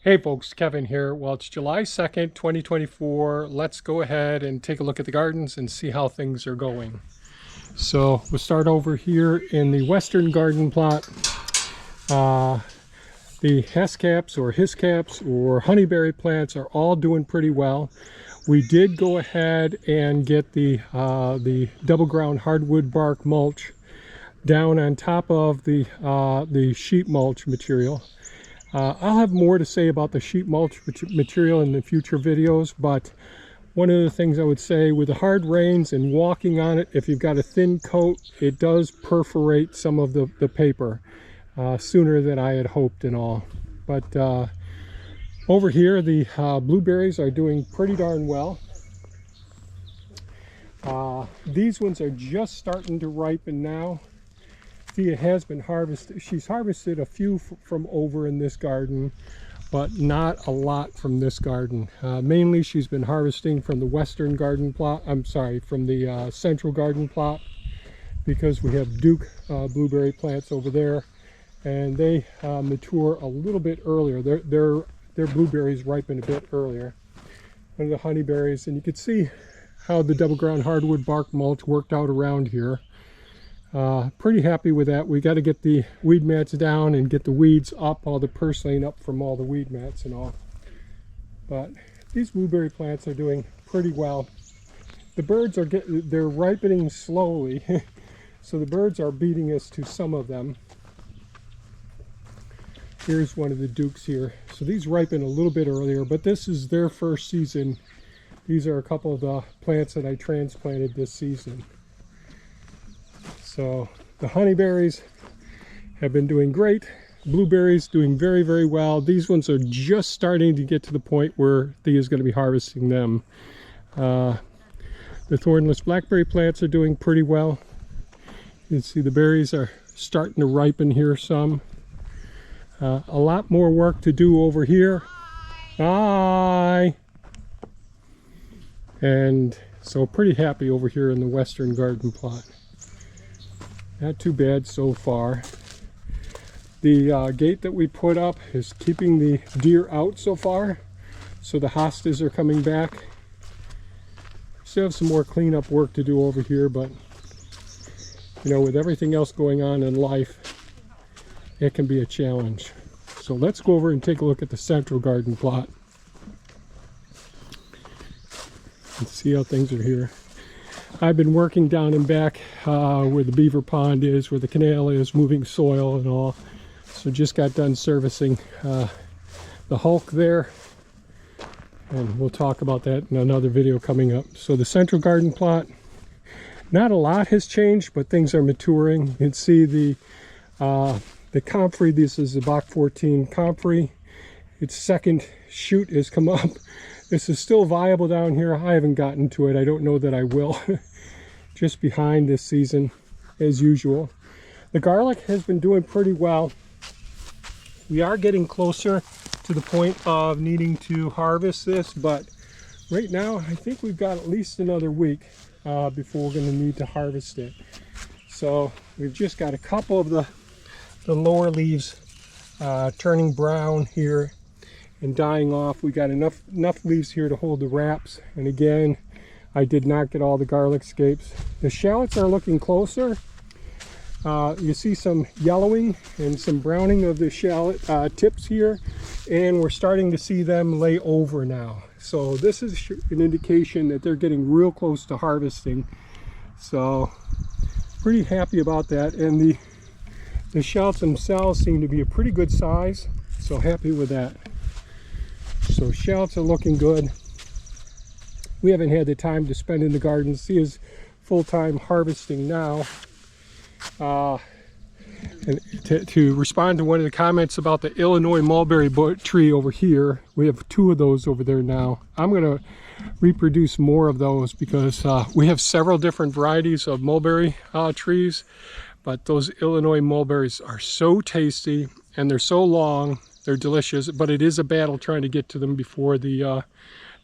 Hey folks, Kevin here. Well, it's July 2nd, 2024. Let's go ahead and take a look at the gardens and see how things are going. So we'll start over here in the western garden plot. The Hess caps or His caps or honeyberry plants are all doing pretty well. We did go ahead and get the double ground hardwood bark mulch down on top of the sheet mulch material. I'll have more to say about the sheet mulch material in the future videos, but one of the things I would say with the hard rains and walking on it, if you've got a thin coat, it does perforate some of the paper sooner than I had hoped and all. But over here, the blueberries are doing pretty darn well. These ones are just starting to ripen now. Thea has been harvested. She's harvested a few from over in this garden, but not a lot from this garden. Mainly she's been harvesting from the western garden plot. I'm sorry, from the central garden plot, because we have Duke blueberry plants over there, and they mature a little bit earlier. Their blueberries ripen a bit earlier than the honeyberries, and you can see how the double ground hardwood bark mulch worked out around here. Pretty happy with that. We got to get the weed mats down and get the weeds up, all the purslane up from all the weed mats and all. But these blueberry plants are doing pretty well. The birds are they're ripening slowly, so the birds are beating us to some of them. Here's one of the Dukes here. So these ripen a little bit earlier, but this is their first season. These are a couple of the plants that I transplanted this season. So the honeyberries have been doing great. Blueberries doing very, very well. These ones are just starting to get to the point where Thea is going to be harvesting them. The thornless blackberry plants are doing pretty well. You can see the berries are starting to ripen here some. A lot more work to do over here. Hi! And so pretty happy over here in the western garden plot. Not too bad so far. The gate that we put up is keeping the deer out so far, so the hostas are coming back. Still have some more cleanup work to do over here, but you know, with everything else going on in life, it can be a challenge. So let's go over and take a look at the central garden plot and see how things are here. I've been working down and back where the beaver pond is, where the canal is, moving soil and all. So just got done servicing the Hulk there, and we'll talk about that in another video coming up. So the central garden plot, not a lot has changed, but things are maturing. You can see the comfrey. This is the Bach 14 comfrey. Its second shoot has come up. This is still viable down here. I haven't gotten to it. I don't know that I will. Just behind this season, as usual. The garlic has been doing pretty well. We are getting closer to the point of needing to harvest this, but right now I think we've got at least another week before we're going to need to harvest it. So we've just got a couple of the lower leaves turning brown here and dying off. We got enough leaves here to hold the wraps, and again, I did not get all the garlic scapes. The shallots are looking closer. You see some yellowing and some browning of the shallot tips here, and we're starting to see them lay over now. So this is an indication that they're getting real close to harvesting. So pretty happy about that, and the shallots themselves seem to be a pretty good size, so happy with that. So shallots are looking good. We haven't had the time to spend in the garden. She is full-time harvesting now. And to respond to one of the comments about the Illinois mulberry tree over here, we have two of those over there now. I'm going to reproduce more of those because we have several different varieties of mulberry trees, but those Illinois mulberries are so tasty and they're so long. They're delicious, but it is a battle trying to get to them before the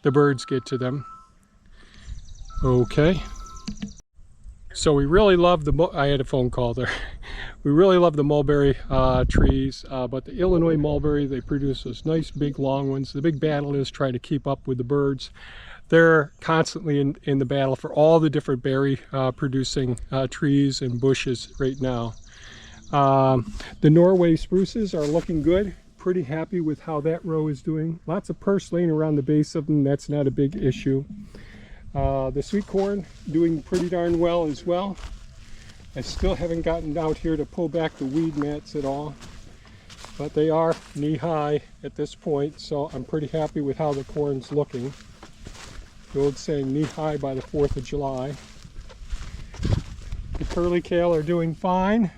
birds get to them. Okay. So we really love I had a phone call there. We really love the mulberry trees, but the Illinois mulberry, they produce those nice big long ones. The big battle is trying to keep up with the birds. They're constantly in the battle for all the different berry producing trees and bushes right now. The Norway spruces are looking good. Pretty happy with how that row is doing. Lots of purslane around the base of them. That's not a big issue. The sweet corn doing pretty darn well as well. I still haven't gotten out here to pull back the weed mats at all, but they are knee-high at this point, so I'm pretty happy with how the corn's looking. The old saying, knee-high by the 4th of July. The curly kale are doing fine.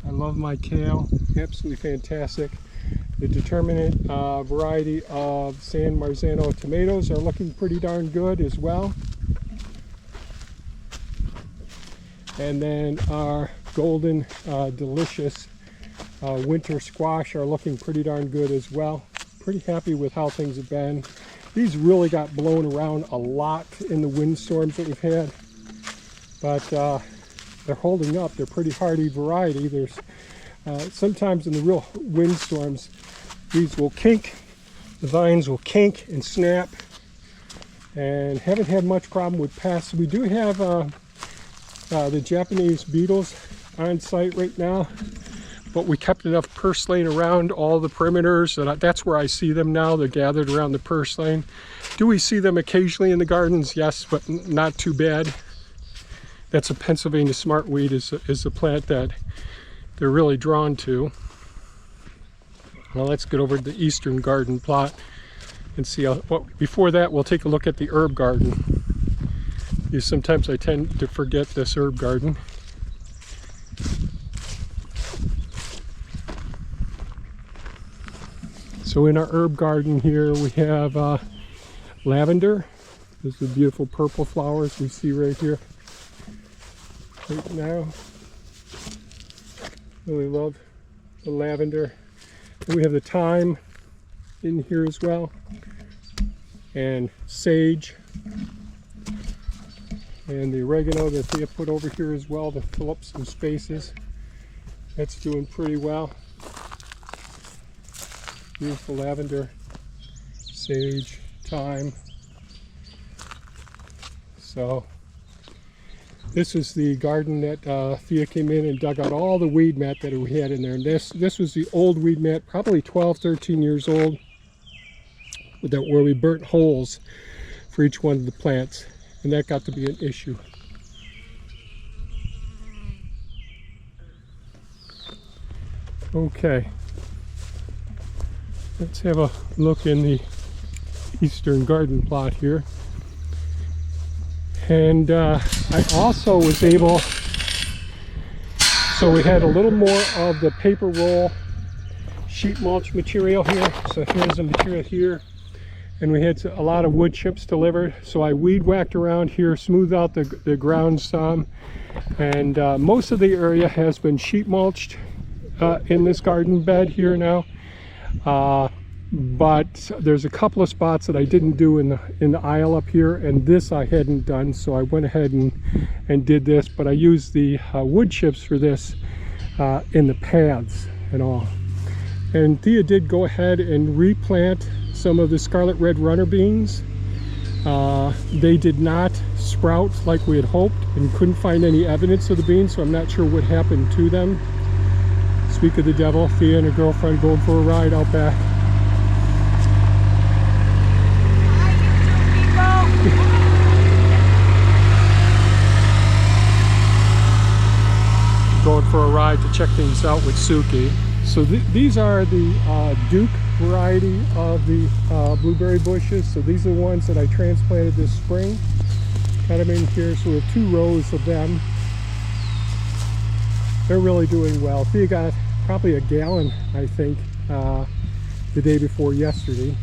I love my kale, absolutely fantastic. The determinate variety of San Marzano tomatoes are looking pretty darn good as well. And then our golden delicious winter squash are looking pretty darn good as well. Pretty happy with how things have been. These really got blown around a lot in the windstorms that we've had, but they're holding up. They're pretty hardy variety. There's sometimes in the real windstorms, these will kink, the vines will kink and snap, and haven't had much problem with pests. We do have the Japanese beetles on site right now, but we kept enough purslane around all the perimeters, and that's where I see them now. They're gathered around the purslane. Do we see them occasionally in the gardens? Yes, but not too bad. That's a Pennsylvania smartweed is a plant that they're really drawn to. Now let's get over to the eastern garden plot and see how, before that we'll take a look at the herb garden. Because sometimes I tend to forget this herb garden. So in our herb garden here we have lavender. These are the beautiful purple flowers we see right here. Right now. Really love the lavender. And we have the thyme in here as well. And sage. And the oregano that Thea put over here as well to fill up some spaces. That's doing pretty well. Beautiful lavender, sage, thyme. So this is the garden that Thea came in and dug out all the weed mat that we had in there. And this was the old weed mat, probably 12, 13 years old, where we burnt holes for each one of the plants. And that got to be an issue. Okay. Let's have a look in the eastern garden plot here. And I also was able, so we had a little more of the paper roll sheet mulch material here. So here's the material here. And we had a lot of wood chips delivered. So I weed whacked around here, smoothed out the ground some. And most of the area has been sheet mulched in this garden bed here now. But there's a couple of spots that I didn't do in the aisle up here, and this I hadn't done, so I went ahead and did this. But I used the wood chips for this in the paths and all. And Thea did go ahead and replant some of the scarlet red runner beans. They did not sprout like we had hoped, and couldn't find any evidence of the beans, so I'm not sure what happened to them. Speak of the devil, Thea and her girlfriend going for a ride out back. Going for a ride to check things out with Suki. So these are the Duke variety of the blueberry bushes. So these are the ones that I transplanted this spring. Got them in here, so we have 2 rows of them. They're really doing well. Thea got probably a gallon, I think, the day before yesterday.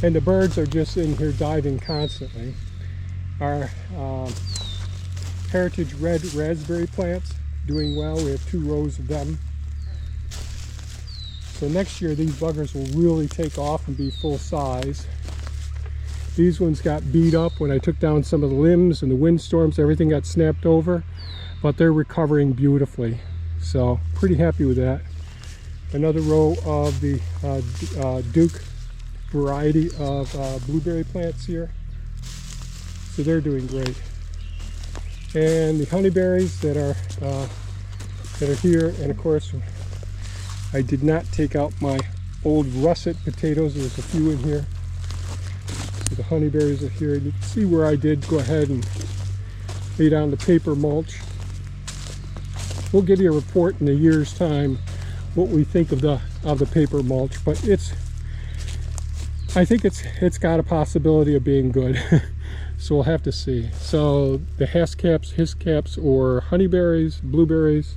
And the birds are just in here diving constantly. Our heritage red raspberry plants doing well. We have 2 rows of them. So next year these buggers will really take off and be full size. These ones got beat up when I took down some of the limbs and the windstorms. Everything got snapped over, but they're recovering beautifully. So pretty happy with that. Another row of the Duke variety of blueberry plants here. So they're doing great. And the honeyberries that are here, and of course I did not take out my old russet potatoes. There's a few in here. So the honeyberries are here. You can see where I did go ahead and lay down the paper mulch. We'll give you a report in a year's time what we think of the paper mulch, but I think it's got a possibility of being good. So we'll have to see. So the hiscaps or honeyberries, blueberries,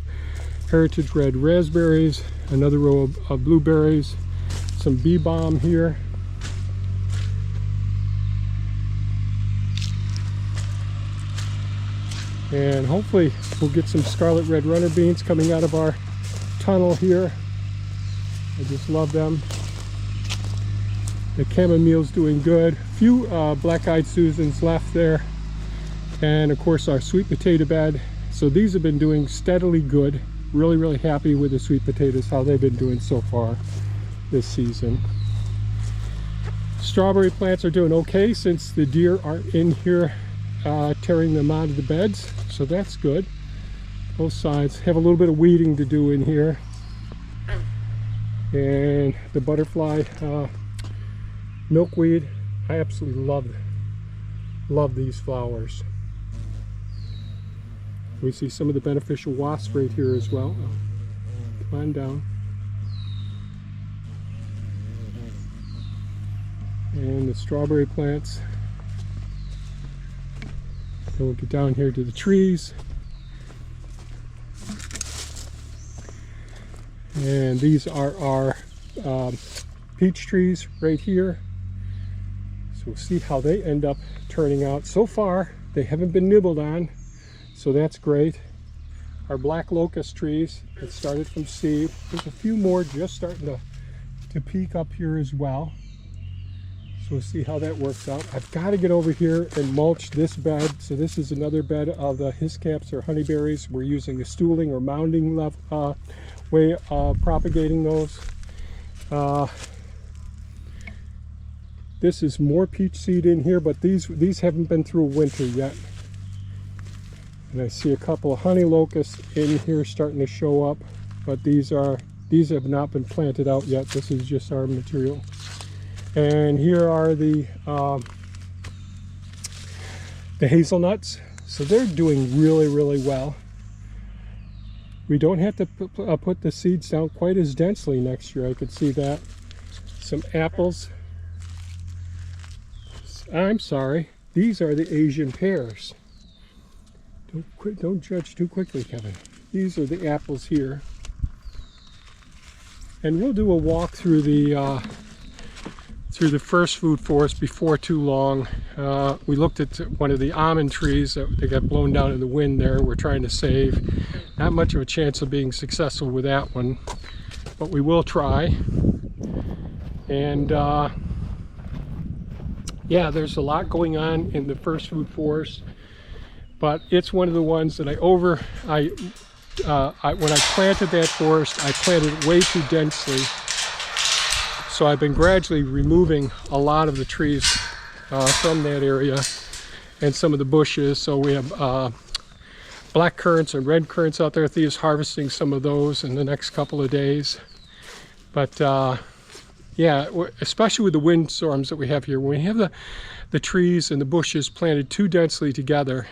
heritage red raspberries, another row of blueberries, some bee balm here. And hopefully we'll get some scarlet red runner beans coming out of our tunnel here. I just love them. The chamomile's doing good. A few black-eyed Susans left there. And of course our sweet potato bed. So these have been doing steadily good. Really, really happy with the sweet potatoes, how they've been doing so far this season. Strawberry plants are doing okay since the deer aren't in here tearing them out of the beds. So that's good. Both sides have a little bit of weeding to do in here. And the butterfly milkweed, I absolutely love these flowers. We see some of the beneficial wasps right here as well. Come on down. And the strawberry plants. And we'll get down here to the trees. And these are our peach trees right here. So we'll see how they end up turning out. So far, they haven't been nibbled on, so that's great. Our black locust trees that started from seed. There's a few more just starting to peek up here as well. So we'll see how that works out. I've got to get over here and mulch this bed. So this is another bed of the hiscaps or honeyberries. We're using the stooling or mounding way of propagating those. This is more peach seed in here, but these haven't been through winter yet. And I see a couple of honey locusts in here starting to show up, but these have not been planted out yet. This is just our material. And here are the hazelnuts. So they're doing really, really well. We don't have to put the seeds down quite as densely next year. I could see that. Some apples. I'm sorry, these are the Asian pears. Don't judge too quickly, Kevin. These are the apples here. And we'll do a walk through the first food forest before too long. We looked at one of the almond trees that they got blown down in the wind there. We're trying to save. Not much of a chance of being successful with that one, but we will try. And yeah, there's a lot going on in the first food forest, but it's one of the ones that when I planted that forest, I planted it way too densely. So I've been gradually removing a lot of the trees from that area and some of the bushes. So we have black currants and red currants out there. Thea's harvesting some of those in the next couple of days. But yeah, especially with the windstorms that we have here, when we have the trees and the bushes planted too densely together,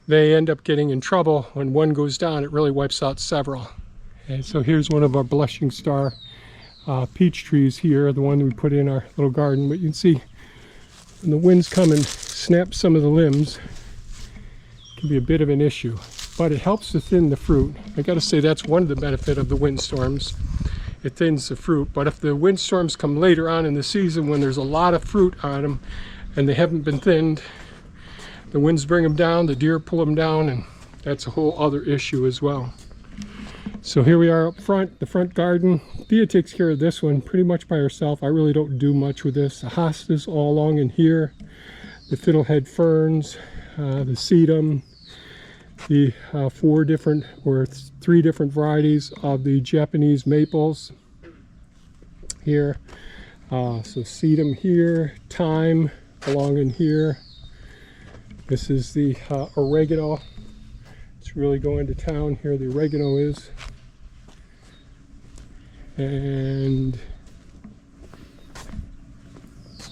they end up getting in trouble. When one goes down, it really wipes out several. And so here's one of our blushing star peach trees here, the one we put in our little garden. But you can see when the winds come and snap some of the limbs, it can be a bit of an issue. But it helps to thin the fruit. I gotta say that's one of the benefits of the windstorms. It thins the fruit. But if the windstorms come later on in the season when there's a lot of fruit on them and they haven't been thinned, the winds bring them down, the deer pull them down, and that's a whole other issue as well. So here we are up front, the front garden. Thea takes care of this one pretty much by herself. I really don't do much with this. The hostas all along in here, the fiddlehead ferns, the sedum, the 3 different varieties of the Japanese maples here. So sedum here, thyme along in here. This is the oregano. It's really going to town here, the oregano is. And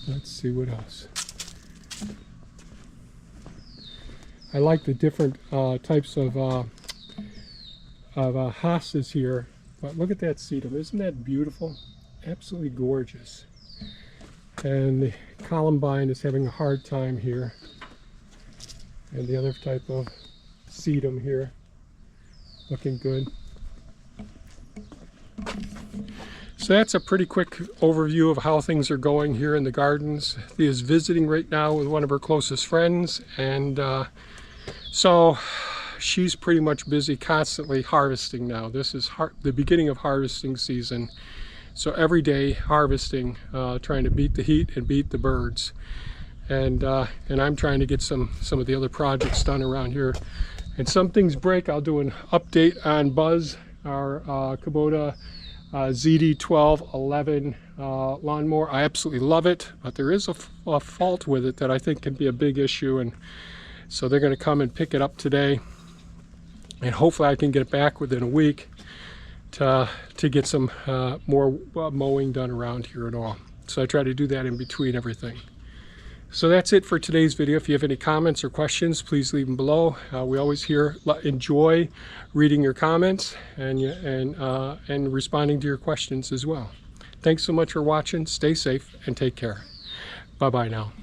let's see what else. I like the different types of hostas here, but look at that sedum. Isn't that beautiful? Absolutely gorgeous. And the columbine is having a hard time here. And the other type of sedum here, looking good. So that's a pretty quick overview of how things are going here in the gardens. Thea is visiting right now with one of her closest friends, and so she's pretty much busy constantly harvesting now. This is the beginning of harvesting season. So every day harvesting, trying to beat the heat and beat the birds. And I'm trying to get some of the other projects done around here. And some things break. I'll do an update on Buzz, our Kubota ZD1211 lawnmower. I absolutely love it, but there is a fault with it that I think can be a big issue, and so they're going to come and pick it up today, and hopefully I can get it back within a week to get some more mowing done around here and all. So I try to do that in between everything. So that's it for today's video. If you have any comments or questions, please leave them below. We always enjoy reading your comments and responding to your questions as well. Thanks so much for watching. Stay safe and take care. Bye-bye now.